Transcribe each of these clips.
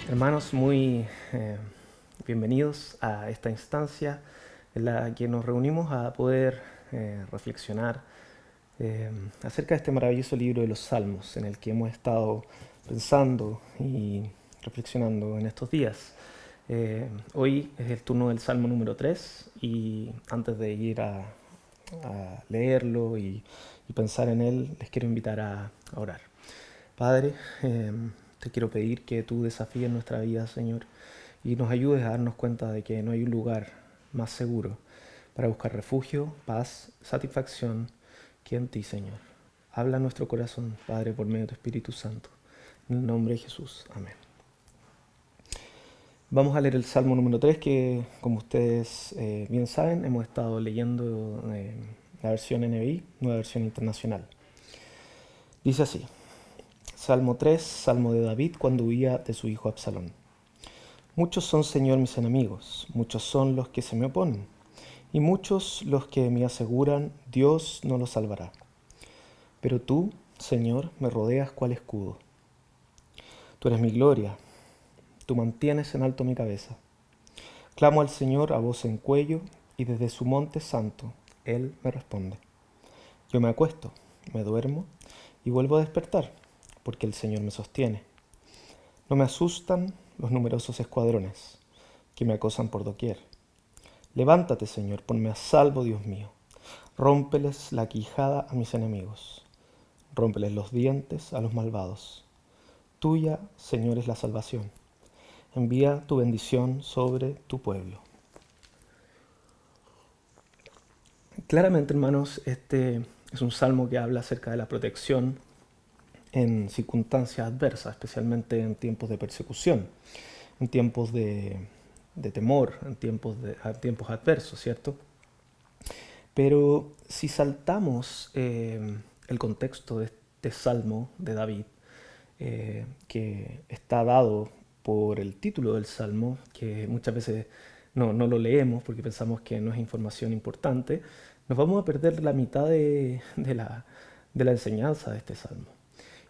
Hermanos, muy bienvenidos a esta instancia en la que nos reunimos a poder reflexionar acerca de este maravilloso libro de los Salmos en el que hemos estado pensando y reflexionando en estos días. Hoy es el turno del Salmo número 3 y antes de ir a leerlo y pensar en él, les quiero invitar a orar. Padre, te quiero pedir que tú desafíes nuestra vida, Señor, y nos ayudes a darnos cuenta de que no hay un lugar más seguro para buscar refugio, paz, satisfacción que en ti, Señor. Habla a nuestro corazón, Padre, por medio de tu Espíritu Santo. En el nombre de Jesús. Amén. Vamos a leer el Salmo número 3 que, como ustedes bien saben, hemos estado leyendo la versión NBI, nueva versión internacional. Dice así: Salmo 3, Salmo de David cuando huía de su hijo Absalón. Muchos son, Señor, mis enemigos, muchos son los que se me oponen, y muchos los que me aseguran, Dios no los salvará. Pero tú, Señor, me rodeas cual escudo. Tú eres mi gloria, tú mantienes en alto mi cabeza. Clamo al Señor a voz en cuello, y desde su monte santo Él me responde. Yo me acuesto, me duermo, y vuelvo a despertar, porque el Señor me sostiene. No me asustan los numerosos escuadrones que me acosan por doquier. Levántate, Señor, ponme a salvo, Dios mío. Rómpeles la quijada a mis enemigos. Rómpeles los dientes a los malvados. Tuya, Señor, es la salvación. Envía tu bendición sobre tu pueblo. Claramente, hermanos, este es un salmo que habla acerca de la protección en circunstancias adversas, especialmente en tiempos de persecución, en tiempos de temor, en tiempos adversos, ¿cierto? Pero si saltamos el contexto de este salmo de David, que está dado por el título del salmo, que muchas veces no lo leemos porque pensamos que no es información importante, nos vamos a perder la mitad de la enseñanza de este salmo.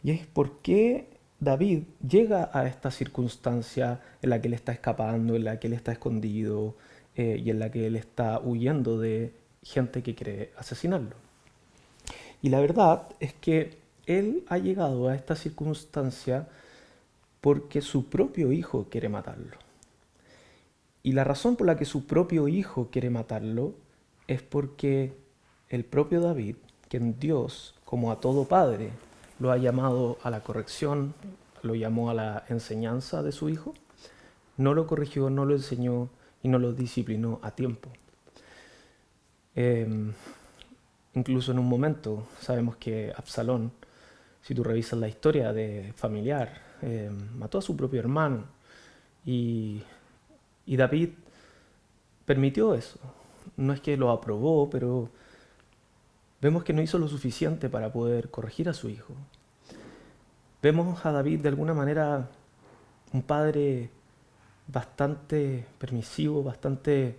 Y es por qué David llega a esta circunstancia en la que él está escapando, en la que él está escondido y en la que él está huyendo de gente que quiere asesinarlo. Y la verdad es que él ha llegado a esta circunstancia porque su propio hijo quiere matarlo. Y la razón por la que su propio hijo quiere matarlo es porque el propio David, quien Dios, como a todo padre, lo ha llamado a la corrección, lo llamó a la enseñanza de su hijo, no lo corrigió, no lo enseñó y no lo disciplinó a tiempo. Eh, Incluso en un momento sabemos que Absalón, si tú revisas la historia de familiar, mató a su propio hermano y, y David permitió eso. No es que lo aprobó, pero vemos que no hizo lo suficiente para poder corregir a su hijo. Vemos a David de alguna manera un padre bastante permisivo, bastante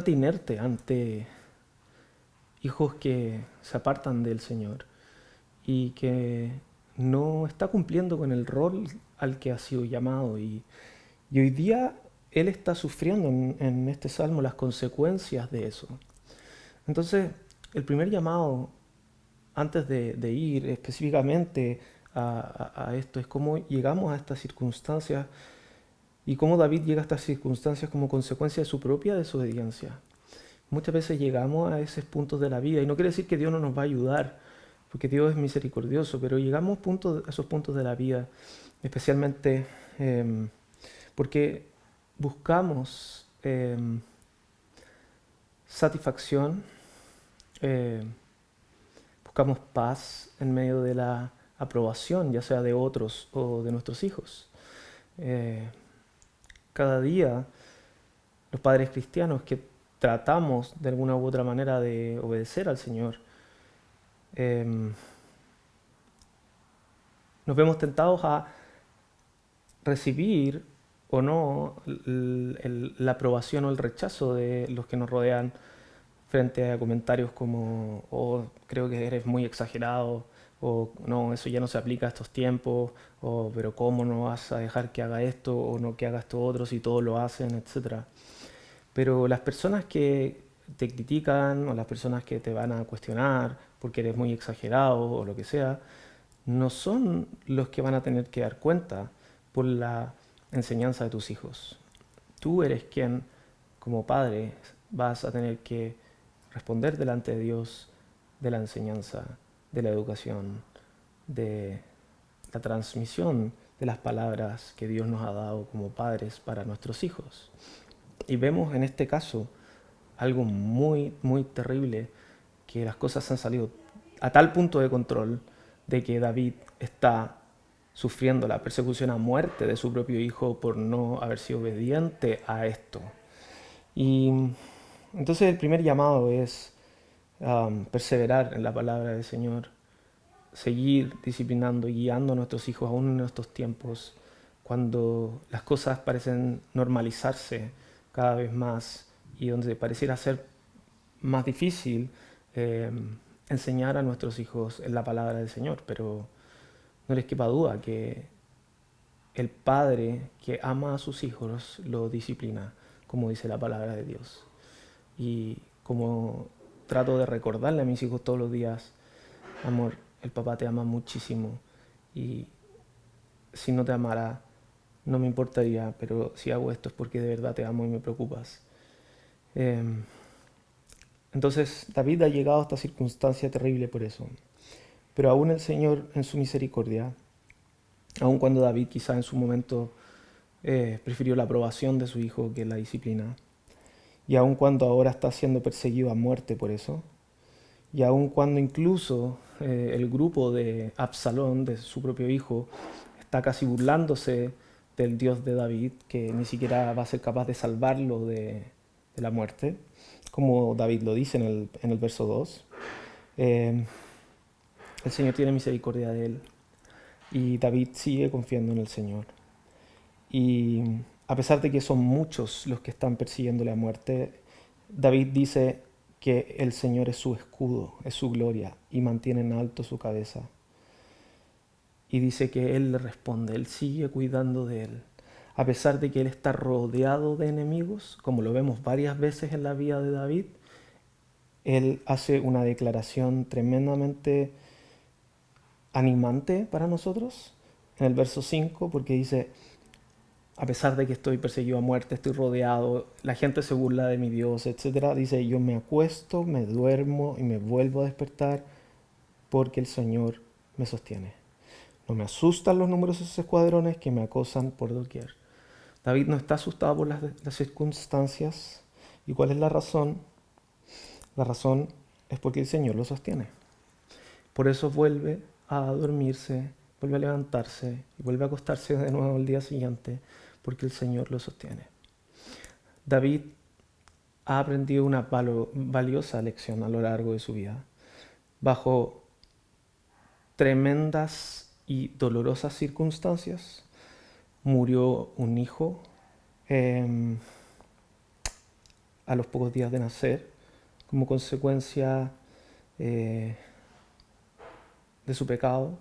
inerte ante hijos que se apartan del Señor y que no está cumpliendo con el rol al que ha sido llamado. Y hoy día él está sufriendo en este salmo las consecuencias de eso. Entonces, el primer llamado, antes de ir específicamente a esto, es cómo llegamos a estas circunstancias y cómo David llega a estas circunstancias como consecuencia de su propia desobediencia. Muchas veces llegamos a esos puntos de la vida y no quiere decir que Dios no nos va a ayudar, porque Dios es misericordioso, pero llegamos a esos puntos de la vida, especialmente porque buscamos satisfacción, eh, buscamos paz en medio de la aprobación, ya sea de otros o de nuestros hijos. Eh, Cada día los padres cristianos que tratamos de alguna u otra manera de obedecer al Señor, eh, nos vemos tentados a recibir o no la aprobación o el rechazo de los que nos rodean frente a comentarios como, oh, creo que eres muy exagerado, o no, eso ya no se aplica a estos tiempos, o pero ¿cómo no vas a dejar que haga esto o no que haga esto otro si todos lo hacen, etcétera? Pero las personas que te critican o las personas que te van a cuestionar porque eres muy exagerado o lo que sea, no son los que van a tener que dar cuenta por la enseñanza de tus hijos. Tú eres quien, como padre, vas a tener que responder delante de Dios de la enseñanza, de la educación, de la transmisión de las palabras que Dios nos ha dado como padres para nuestros hijos. Y vemos en este caso algo muy, muy terrible, que las cosas han salido a tal punto de control de que David está sufriendo la persecución a muerte de su propio hijo por no haber sido obediente a esto. Y entonces el primer llamado es perseverar en la palabra del Señor, seguir disciplinando y guiando a nuestros hijos aún en estos tiempos, cuando las cosas parecen normalizarse cada vez más y donde pareciera ser más difícil eh, enseñar a nuestros hijos en la palabra del Señor. Pero no les quepa duda que el padre que ama a sus hijos lo disciplina, como dice la palabra de Dios. Y como trato de recordarle a mis hijos todos los días, amor, el papá te ama muchísimo y si no te amara no me importaría, pero si hago esto es porque de verdad te amo y me preocupas. Eh, entonces David ha llegado a esta circunstancia terrible por eso. Pero aún el Señor en su misericordia, aun cuando David quizá en su momento prefirió la aprobación de su hijo que la disciplina, y aun cuando ahora está siendo perseguido a muerte por eso, y aun cuando incluso el grupo de Absalón, de su propio hijo, está casi burlándose del Dios de David, que ni siquiera va a ser capaz de salvarlo de la muerte, como David lo dice en el verso 2. Eh, el Señor tiene misericordia de él y David sigue confiando en el Señor. Y a pesar de que son muchos los que están persiguiéndole a muerte, David dice que el Señor es su escudo, es su gloria y mantiene en alto su cabeza. Y dice que Él le responde, Él sigue cuidando de él. A pesar de que Él está rodeado de enemigos, como lo vemos varias veces en la vida de David, Él hace una declaración tremendamente animante para nosotros en el verso 5, porque dice, a pesar de que estoy perseguido a muerte, estoy rodeado, la gente se burla de mi Dios, etcétera, dice, yo me acuesto, me duermo y me vuelvo a despertar porque el Señor me sostiene. No me asustan los numerosos escuadrones que me acosan por doquier. David no está asustado por las circunstancias. ¿Y cuál es la razón? La razón es porque el Señor lo sostiene. Por eso vuelve a dormirse, vuelve a levantarse y vuelve a acostarse de nuevo el día siguiente, porque el Señor lo sostiene. David ha aprendido una valiosa lección a lo largo de su vida. Bajo tremendas y dolorosas circunstancias, murió un hijo eh, a los pocos días de nacer, como consecuencia eh, de su pecado,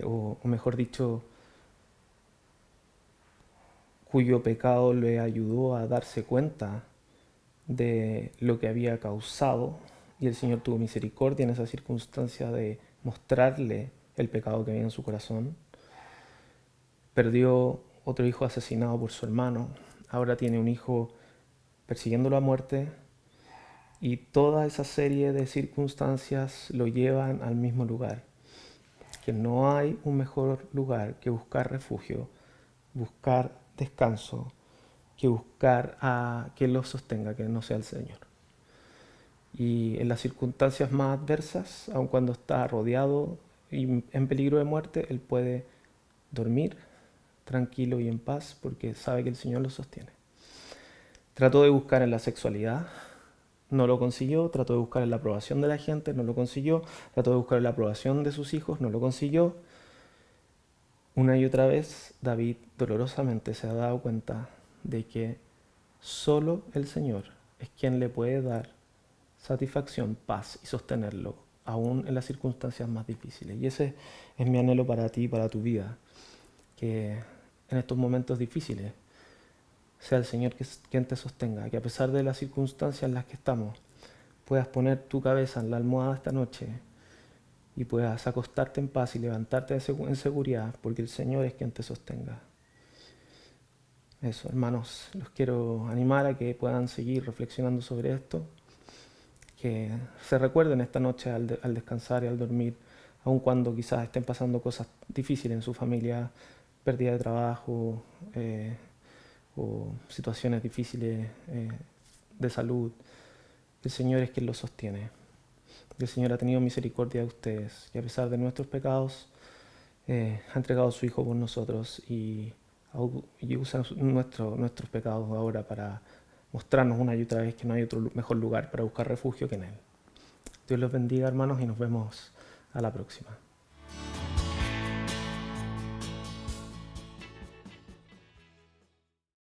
o mejor dicho, cuyo pecado le ayudó a darse cuenta de lo que había causado, y el Señor tuvo misericordia en esa circunstancia de mostrarle el pecado que había en su corazón. Perdió otro hijo asesinado por su hermano, ahora tiene un hijo persiguiéndolo a muerte, y toda esa serie de circunstancias lo llevan al mismo lugar, que no hay un mejor lugar que buscar refugio, buscar descanso, que buscar a quien lo sostenga, que no sea el Señor. Y en las circunstancias más adversas, aun cuando está rodeado y en peligro de muerte, él puede dormir tranquilo y en paz porque sabe que el Señor lo sostiene. Trató de buscar en la sexualidad, no lo consiguió. Trató de buscar en la aprobación de la gente, no lo consiguió. Trató de buscar en la aprobación de sus hijos, no lo consiguió. Una y otra vez David dolorosamente se ha dado cuenta de que solo el Señor es quien le puede dar satisfacción, paz y sostenerlo aún en las circunstancias más difíciles. Y ese es mi anhelo para ti y para tu vida, que en estos momentos difíciles sea el Señor quien te sostenga, que a pesar de las circunstancias en las que estamos, puedas poner tu cabeza en la almohada esta noche y puedas acostarte en paz y levantarte en seguridad, porque el Señor es quien te sostenga. Eso, hermanos, los quiero animar a que puedan seguir reflexionando sobre esto, que se recuerden esta noche al descansar y al dormir, aun cuando quizás estén pasando cosas difíciles en su familia, pérdida de trabajo o situaciones difíciles de salud. El Señor es quien los sostiene. El Señor ha tenido misericordia de ustedes y a pesar de nuestros pecados ha entregado a su Hijo por nosotros y usa nuestros pecados ahora para mostrarnos una y otra vez que no hay otro mejor lugar para buscar refugio que en Él. Dios los bendiga, hermanos, y nos vemos a la próxima.